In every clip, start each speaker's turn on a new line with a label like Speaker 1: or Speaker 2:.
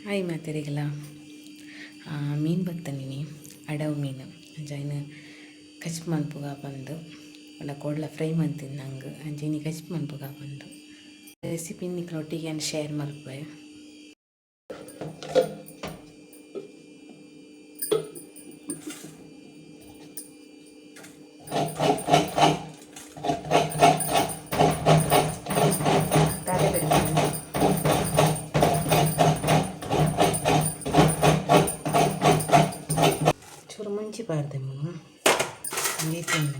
Speaker 1: Hi ಮಾತೆರಿಗಲ ಮೀನು ಬತ್ತನಿನಿ ಅಡವು ಮೀನು ಅಂಚ ಕಚ್ ಮನ್ಪುಗ ಬಂದು ಅಲ್ಲ ಕೋಡ್ಲ ಫ್ರೈ ಮಂತಿದ್ದು ನಂಗೆ ಅಂಚೆ ಕಚ್ ಮನ್ಪುಗ ಬಂದು ರೆಸಿಪಿ ನಿಕ್ಲೊಟ್ಟಿಗೆ ಶೇರ್ ಮಲ್ಪೆ. ಚೂರು ಮುಂಚಿ ಪಾರ್ದೆಮ್ಮ ನೀತಿಂದ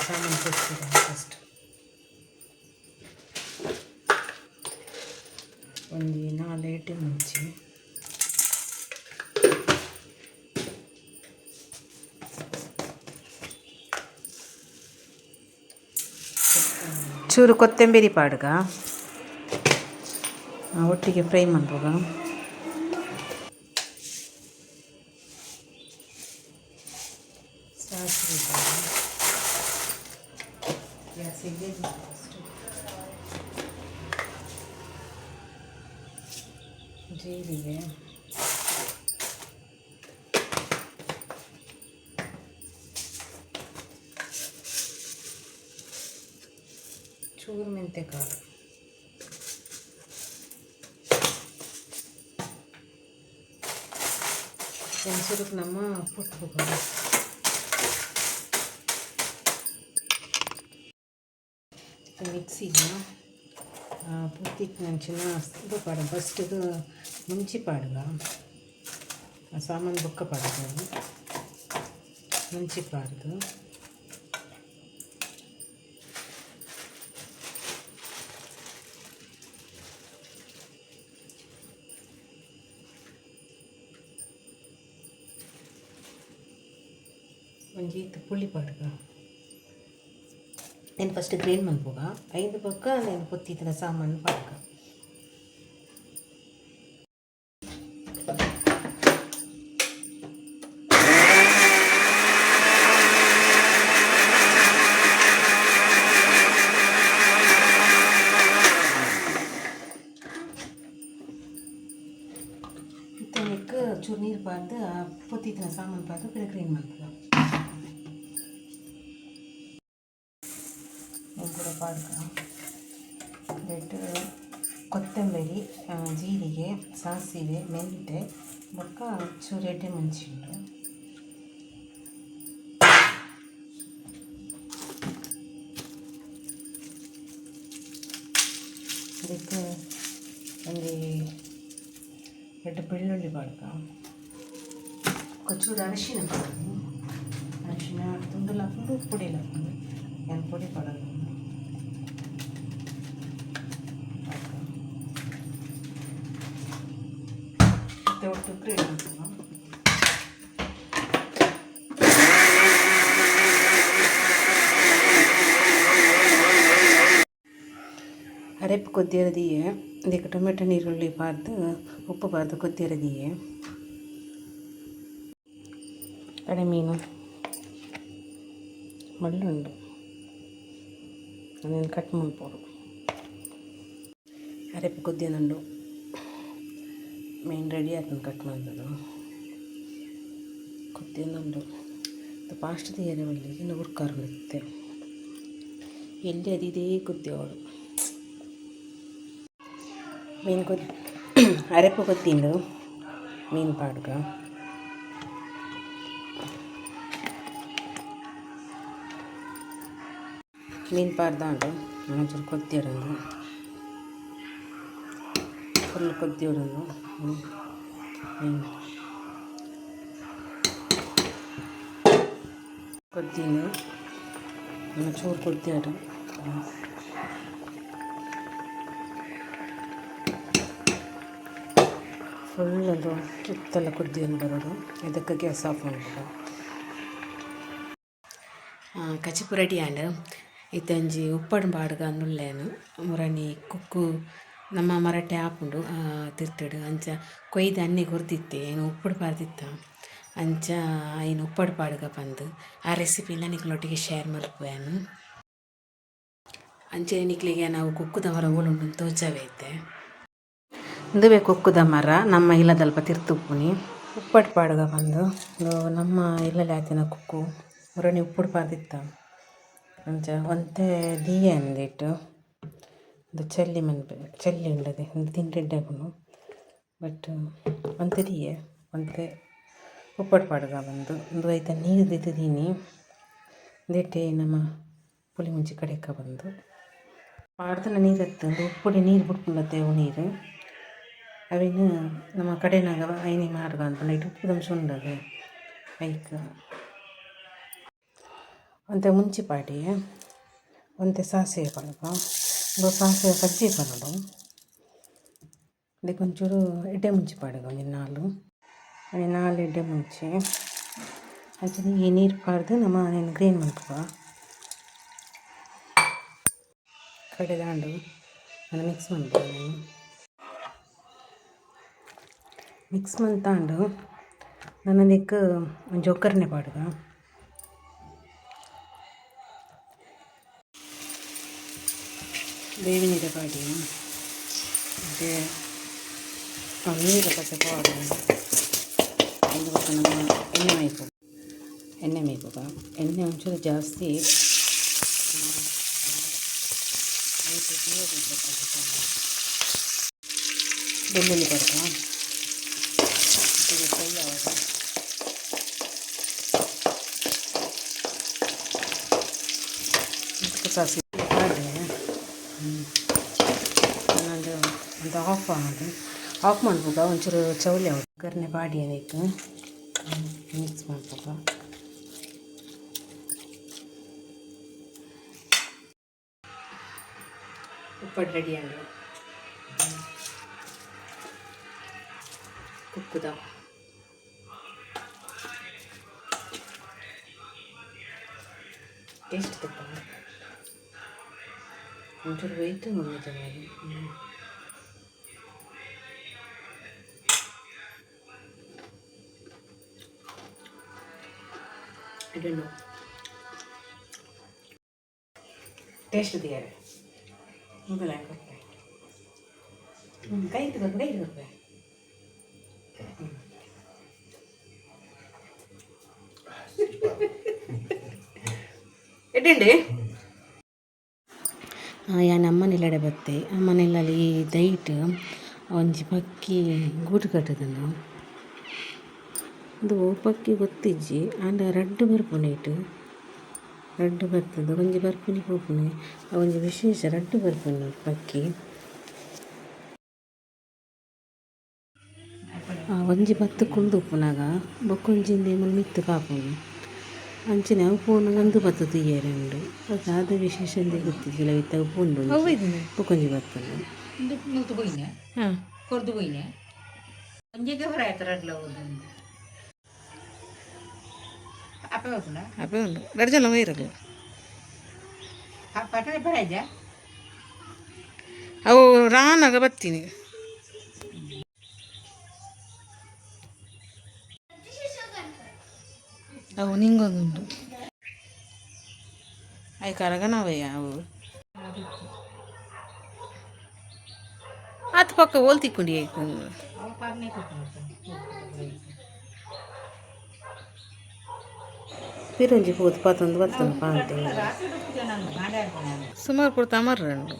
Speaker 1: ಸಾಮಾನು ಕೊಡ್ತೀರ ಫಸ್ಟ್ ಒಂದು 4 ಐಟಮ್ ಮುಂಚಿ ಚೂರು ಕೊತ್ತಂಬರಿ ಪಾಡ್ಗ ಒಟ್ಟಿಗೆ ಫ್ರೈ ಮಾಡ್ಬೋಗ. ಸಾಸಿವೆ ಗ್ಯಾಸಿಗೆ ಜೀರಿಗೆ ಚೂರು ಮೆಂತ್ಯಕಾಳು ಕೆಂಚೂರಿಗೆ ನಮ್ಮ ಪುಟ್ಟ ಮಿಕ್ಸಿಗೆ ಪುತ್ತಿಟ್ಟು ನಂಚಿನ ಇದು ಪಾಡ ಫಸ್ಟ್ ಇದು ಮುಂಚಿ ಪಾಡ್ಗ ಸಾಮಾನು ಬೊಕ್ಕ ಪಾಡ್ದು ಮುಂಚಿ ಪಾಡ್ದು ಒಂಜಿ ಪುಳಿ ಪಾಡ್ಗ నేను ఫస్ట్ గ్రైండ్ మనుపుగా 5 పక్క నేను పొత్తిన సామాను పాడుగా ಇದಕ್ಕೆ ಚೂರು ನೀರು ಪಾರ್ದು పొత్తిನ ಸಾಮಾನು ಪಾರ್ದು ಗ್ರೈಂಡ್ ಮನುಪುಗ ಕೂಡ ಪಾಡ್ಗ ಬಿಟ್ಟು ಕೊತ್ತಂಬರಿ ಜೀರಿಗೆ ಸಾಸಿವೆ ಮೆಂತೆ ಬೊಕ್ಕ ಚೂರು ಎಡ್ಡೆ ಮೆಣಸಿಟ್ಟು ಅದಕ್ಕೆ ಒಂದು 2 ಬೆಳ್ಳುಳ್ಳಿ ಪಾಡ್ಗ ಚೂರು ಅರಿಶಿನ ಪಾಡ್ದು ಅರಿಶಿನ ತುಂಡಲ್ಲಿ ಹಾಕೊಂಡು ಪುಡಿಯಲ್ಲಿ ಹಾಕೊಂಡು ಏನು ಪುಡಿ ಪಾಡೋದು ಒಟ್ಟು ಗ್ರೇಟ್ ಅರೆಪ್ಪು ಕೊದ್ದಿರದಿಯೇ ಇದಕ್ಕೆ ಟೊಮೆಟೊ ನೀರುಳ್ಳಿ ಪಾರ್ದು ಉಪ್ಪು ಪಾರ್ದು ಕೊದ್ದಿರದಿಯೇ ಕಡೆ ಮೀನು ಮಳ್ಳುಂಡು ಅದನ್ನು ಕಟ್ ಮಾಡ್ಬೋದು. ಅರೆಪ್ಪು ಕೊದ್ದಿನುಂಡು ಮೀನು ರೆಡಿ ಆಯ್ತು ಕಟ್ ಮಾಡೋದು ಕೊದ್ದಿನುಂಡು ಫಾಸ್ಟ್ ತೀರವಲ್ಲಿ ಇನ್ನು ಹುರ್ಕಾರು ನಿತ್ತೆ ಎಲ್ಲಿ ಅದಿದೇ ಕುದ್ದೇವಳು ಮೀನು ಅರೆಪ್ಪು ಕೊತ್ತಿಂಡು ಮೀನು ಪಾಡ್ಗ ಮೀನು ಪಾಡ್ದಾಂಡು ಒಂಚೂರು ಕೊತ್ತಿಡೋದು ಫುಲ್ ಕೊತ್ತಿಡೋದು ಕೊತ್ತಿನ ಒಂಚೂರು ಕೊತ್ತಿಡು ಫುಲ್ ಅದು ತುತ್ತೆಲ್ಲ ಕುದ್ದಿಯನ್ನು ಬರೋದು. ಇದಕ್ಕೆ ಗ್ಯಾಸ್ ಆಫ್ ಮಾಡ್ಬೋದು. ಕಚಿಪು ರೆಡಿ ಆಂಡ್ ಇತ್ತಂಜಿ ಉಪ್ಪಡು ಪಾಡ್ಗ ಅಂದುಳ್ಳೇನು ಮುರಣಿ ಕುಕ್ಕು ನಮ್ಮ ಮರಟೆ ಹಾಪುಂಡು ತಿರ್ತಡು ಅಂಚ ಕೊಯ್ದು ಅನ್ನಿಗೆ ಹುರಿದಿತ್ತೆ ಏನು ಉಪ್ಪಡು ಪಾರ್ದಿತ್ತ ಅಂಚ ಏನು ಉಪ್ಪಡು ಪಾಡ್ಗ ಬಂದು ಆ ರೆಸಿಪಿನ ನಿಕ್ಲೊಟ್ಟಿಗೆ ಶೇರ್ ಮಲ್ಪುವೆನು. ಅಂಚೆ ನಿಕ್ಲಿಗೆ ನಾವು ಕುಕ್ಕುದ ಹೊರ ಓಲುಂಡು ತೋಚವೈತೆ ಇಂದುವೆ ಕೊಕ್ಕುದ ಮರ ನಮ್ಮ ಇಲ್ಲದಲ್ಪ ತಿರ್ತುಪ್ಪುನಿ ಉಪ್ಪಟ್ಟು ಪಾಡ್ಗ ಬಂದು ನಮ್ಮ ಇಲ್ಲಲ್ಲಿ ಆತಿನ ಕುಕ್ಕು ಮುರಣಿ ಉಪ್ಪುಡು ಪಾರ್ದಿತ್ತ ಅಂಚ ಒಂತೆ ದೀಯ ಅಂದಿಟ್ಟು ಅದು ಚಲ್ಲಿ ಉಂಡದೆ ಒಂದು ತಿಂಡಿಡ್ಡಾಗುನು ಬಟ್ ಒಂತೆ ದೀಯ ಒಂತೆ ಉಪ್ಪಟ್ಟು ಪಾಡ್ಗ ಬಂದು ಒಂದು ಐತ ನೀರು ದಿದ್ದೀನಿ ದೇಟೆ ನಮ್ಮ ಪುಳಿ ಮುಂಚಿ ಕಡೆಕ ಬಂದು ಪಾಡ್ದನ ನೀರು ಎತ್ತಂದು ಉಪ್ಪುಡಿ ನೀರು ಬಿಟ್ಕೊಂಡತ್ತೆ ಅವು ನೀರು ಅವಿನ ನಮ್ಮ ಕಡೆನಾಗ ಐನಿ ಮಾರ್ಗ ಅಂತ ನೈಟ್ ಉಪ್ಪು ದಂಶ ಉಂಡದು ಐಕ್ ಒಂತೆ ಮುಂಚಿ ಪಾಡಿ ಒಂತೆ ಸಾಸಿವೆ ಪಳಗ ಸಾಸಿವೆ ಸಜ್ಜಿ ಪನ್ನಡು ಅದಕ್ಕೆ ಒಂಚೂರು ಎಡ್ಡೆ ಮುಂಚಿ ಪಾಡಿಗ ಒಂದು ನಾಲು ಎಡ್ಡೆ ಮುಂಚಿ ಆಚೆ ಈ ನೀರು ಪಾಡ್ದು ನಮ್ಮ ನೀನು ಗ್ರೀನ್ ಮಾಡ್ಕೊ ಕಡೆ ದಾಂಡು ನಾನು ಮಿಕ್ಸ್ ಮಾಡ್ಬೋದು ನಾನು ಮಿಕ್ಸ್ ಮಾಡ್ತಾಂಡು ನಾನು ಅದಕ್ಕೆ ಒಂದು ಒಗ್ಗರಣೆ ಪಾಡ್ಗ ಬೇವಿನ ಪಾಡಿ ಮತ್ತು ನೀರು ಪಸೆ ಪಾಡು ಒಂದು ಪಕ್ಕ ನಮ್ಮ ಎಣ್ಣೆ ಮೇಯ್ಕುಗ ಎಣ್ಣೆ ಒಂಚೂರು ಜಾಸ್ತಿ ಬೆಳ್ಳುಳ್ಳಿ ಪಡ್ಕ ಫ್ರೈ ಆವಾಗ ಸಾಸಿವೆ ಮಾಡಿದೆ ನಾನದು ಒಂದು ಆಫ್ ಮಾಡ್ಬೇಕು ಒಂಚೂರು ಚೌಲಿ ಒಗ್ಗರಣೆ ಬಾಡಿ ಅದಕ್ಕೆ ಮಿಕ್ಸ್ ಮಾಡ್ಬೇಕು ಉಪ್ಪಟ್ಟು ರೆಡಿ ಆಗಿ ಕುಕ್ಕುದ ಟೇಸ್ಟ್ ತುಪ್ಪ ಒಂಚೂರು ವೆಯ್ಟ್ ಬಂದಿದೆ ಇದನ್ನು ಟೇಸ್ಟ್ ದಿಯಾರೆ ಮೊದಲ ಕೈ ಇಟ್ಬೇಕು ಎಡ್ಡಿ ನಮ್ಮನೆಲ್ಲಡೆ ಬತ್ತೆ ಮನೆಯಲ್ಲಿ ದೈಟ್ ಒಂಜಿ ಪಕ್ಕಿ ಗೂಡು ಕಟ್ಟದನು ಅದು ಪಕ್ಕಿ ಗೊತ್ತಿಜ್ಜಿ ಆಂಡ ರಡ್ಡು ಬರ್ಪುನೇಟು ರಡ್ಡು ಬರ್ತದೆ ಒಂಜಿ ಬರ್ಪುನಿ ಹೋಗ್ಪುನೆ ಒಂಜಿ ವಿಶೇಷ ರಡ್ಡು ಬರ್ಪುನೆ ಪಕ್ಕಿ ಒಂಜಿ ಬತ್ತು ಕುಳ್ದು ಉಪ್ಪುನಾಗ ಬೊಕ್ಕೊಂಜಿಂದ ಮಿತ್ತು ಕಾಪುನು ಅಂಚನೆ ಅವು ಪೂನು ಒಂದು ಬತ್ತು ತುಯ್ಯರೆ ಉಂಡು ಅದಾದ ವಿಶೇಷ ಗೊತ್ತಿದ್ದಿಲ್ಲ ಇತ್ತಾಗ ಪೂಂಡು ಬೊಕ್ಕೊಂಜಿ ಬತ್ತನು ಹಾಂ ಕೊರ್ದು ಹೋಯ್ನೆ ಒಂಜಿಗೆ ಹೊರ ಆಯ್ತಾರಲ್ಲ ಅಪ್ಪೆ ಉಂಡು ದರ್ಜನ ವೈರದು ಅವು ರಾನಾಗ ಬರ್ತೀನಿ ಅವು ನಿಂಗೊಂದುಂಟು ಅవి ಕರಗನವಯ್ಯ ಅವು ಅದು ಪಕ್ಕ ಓಲ್ ತಿಕ್ಕೊಂಡು ಪಿರಂಜಿ ಹೋದ್ ಪತ್ತೊಂದು ಬರ್ತದೆ ಪಾಂಟಿ ಸುಮಾರು ಕೊಡ್ತಾ ಮರ್ರಂಡು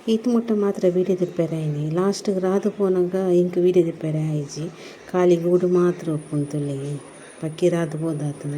Speaker 1: ಇದು ಮುಟ್ಟ ಮಾತ್ರ ವೀಡಿಯೋ ದಿಪ್ಪೆರೆ ಆಯ್ನಿ ಲಾಸ್ಟ್ಗೆ ರಾದು ಪೋನಾಗ ಇಂಕ ವೀಡಿಯೋ ದಿಪ್ಪೆರೆ ಆಯ್ಜಿ ಖಾಲಿ ಗೂಡು ಮಾತ್ರ ಒಪ್ಪುಂತುಲ್ಲೆ ಪಕ್ಕಿ ರಾದು ಹೋದಾತು.